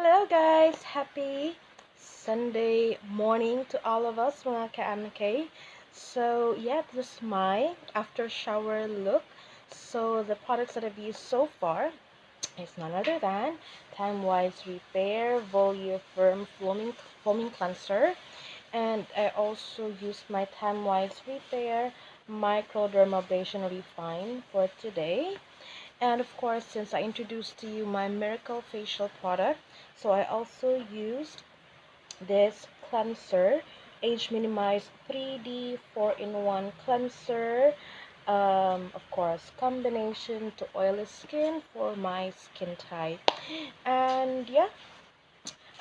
Hello guys! Happy Sunday morning to all of us mga ka-MK. So yeah, this is my after shower look. So the products that I've used so far is none other than Timewise Repair Volufirm Foaming Cleanser. And I also used my Timewise Repair Microdermabrasion Refine for today. And of course, since I introduced to you my Miracle Facial product, so I also used this cleanser, age minimized 3D 4-in-1 cleanser. Of course, combination to oily skin for my skin type. And yeah,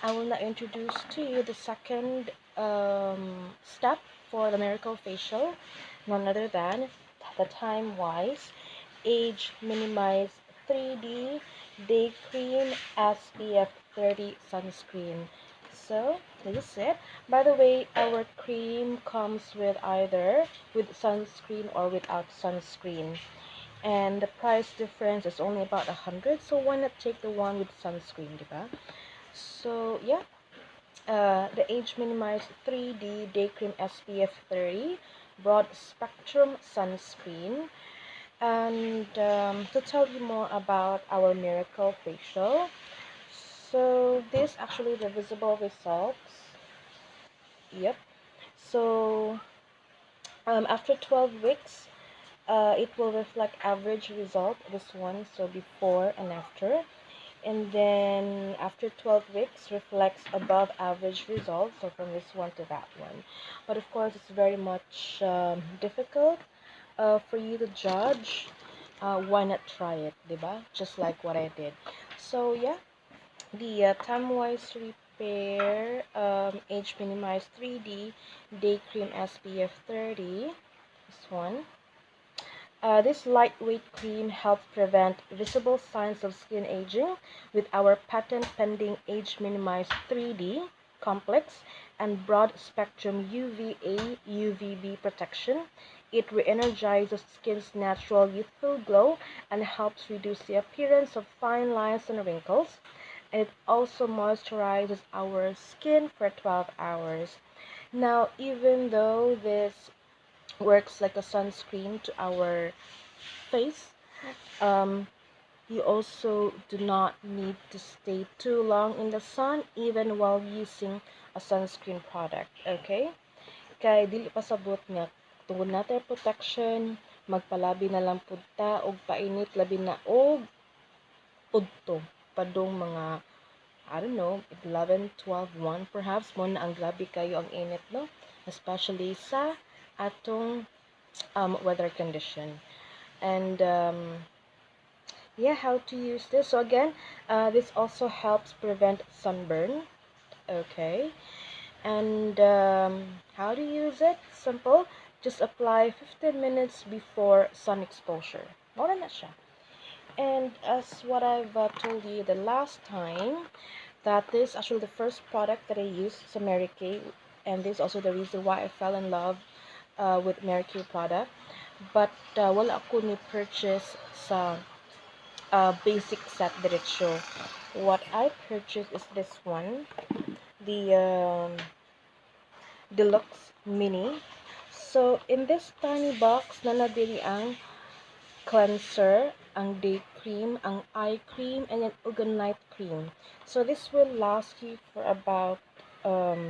I will now introduce to you the second step for the Miracle Facial, none other than the Timewise Age Minimize 3D Day Cream SPF 30 Sunscreen. So this is it. By the way, our cream comes with either with sunscreen or without sunscreen, and the price difference is only about 100, so why not take the one with sunscreen, diba? So yeah, the Age Minimized 3D Day Cream SPF 30 Broad Spectrum Sunscreen. And to tell you more about our Miracle Facial, so this actually the visible results. Yep. So after 12 weeks, it will reflect average result, this one, so before and after. And then after 12 weeks reflects above average results, so from this one to that one. But of course, it's very much difficult for you to judge. Why not try it, diba? Just like what I did. So yeah, the Timewise Repair Age Minimized 3D Day Cream SPF 30, this one. This lightweight cream helps prevent visible signs of skin aging with our patent-pending Age Minimized 3D complex and broad-spectrum UVA UVB protection. It re-energizes skin's natural youthful glow and helps reduce the appearance of fine lines and wrinkles. And it also moisturizes our skin for 12 hours. Now, even though this works like a sunscreen to our face, you also do not need to stay too long in the sun even while using a sunscreen product, okay? Kay dili pasabot nga tungod natin protection, magpalabi na lang pud ta og painit labi na og udto padong mga I don't know, 11, 12, 1 perhaps mo na ang grabe kayo ang init, no? Especially sa atong weather condition. And yeah, how to use this. So again, this also helps prevent sunburn, okay? And how to use it? Simple. Just apply 15 minutes before sun exposure. More na siya. And as what I've told you the last time, that this is actually the first product that I used sa Mary Kay, and this is also the reason why I fell in love with Mary Kay product. But wala ako ni purchase sa basic set diretso. What I purchased is this one, the deluxe mini. So in this tiny box nanadiri ang cleanser, ang day cream, ang eye cream, and then uga night cream. So this will last you for about 4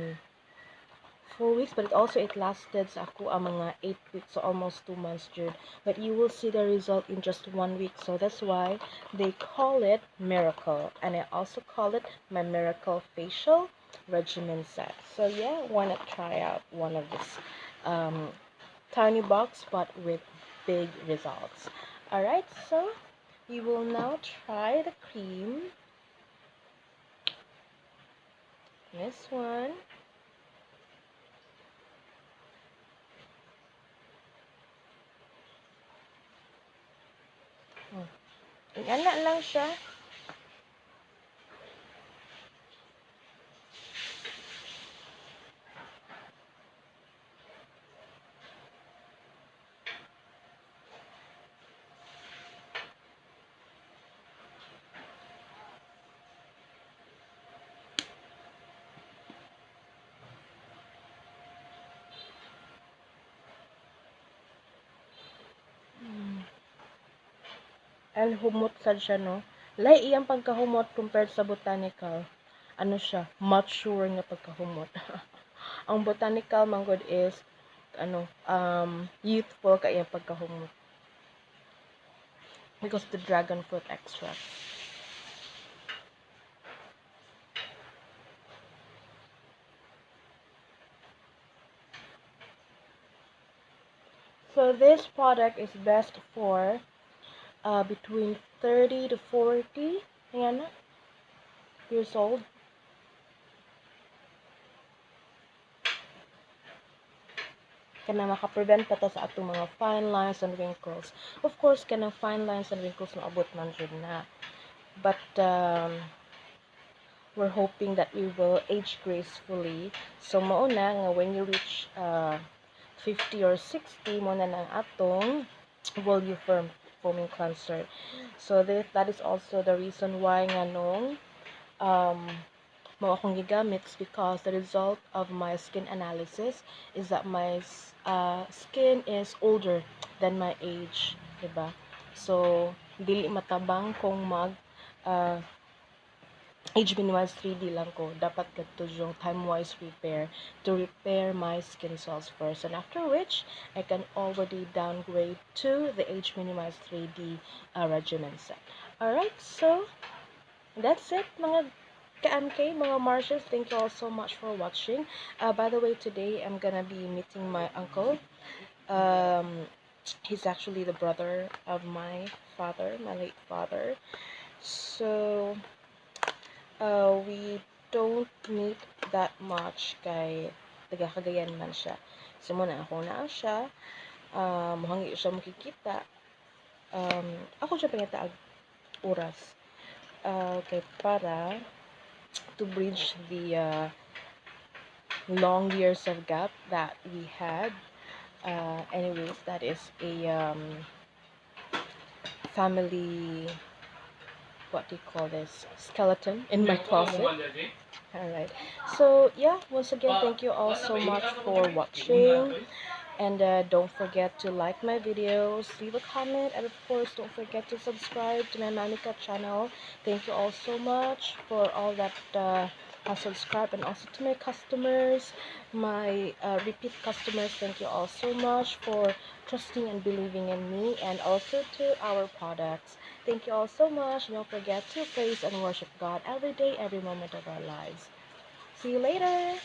weeks, but it lasted sa ako ang mga 8 weeks, so almost 2 months dude. But you will see the result in just 1 week, so that's why they call it Miracle, and I also call it my Miracle Facial Regimen Set. So yeah, why not try out one of this tiny box but with big results. Alright, so we will now try the cream. This one. Ingana lang siya. And humot sad siya, no? Lahi iyang pagkahumot compared sa botanical. Ano siya? Mature nga pagkahumot. Ang botanical manggod is youthful ka iyang pagkahumot. Because the dragon fruit extract. So this product is best for between 30 to 40 ayan, years old. Kana makaprevent pa to sa atong mga fine lines and wrinkles. Of course, kanang fine lines and wrinkles maabot man jud na. But we're hoping that we will age gracefully. So mao na nga when you reach 50 or 60 mo na ang atong Volufirm foaming cleanser. So that is also the reason why nga nung mao akong gigamit because the result of my skin analysis is that my skin is older than my age, diba? So dili matabang kung mag age minimize 3D lang ko. Dapat gadto yung Timewise repair to repair my skin cells first. And after which, I can already downgrade to the age minimize 3D regimen set. Alright, so that's it mga ka-MK, mga Martians. Thank you all so much for watching. By the way, today I'm gonna be meeting my uncle. He's actually the brother of my father, my late father. So we don't meet that much kay taga-Cagayan man siya. So muna ako na siya, muhangi siya makikita. Ako siya pangitaag oras. Okay, para to bridge the long years of gap that we had. Anyways, that is a family, what do you call this, skeleton in my closet. Alright, so yeah, once again, thank you all so much for watching, and don't forget to like my videos, leave a comment, and of course don't forget to subscribe to my Manika channel. Thank you all so much for all that have subscribed, and also to my customers, my repeat customers. Thank you all so much for trusting and believing in me, and also to our products. Thank you all so much. Don't forget to praise and worship God every day, every moment of our lives. See you later.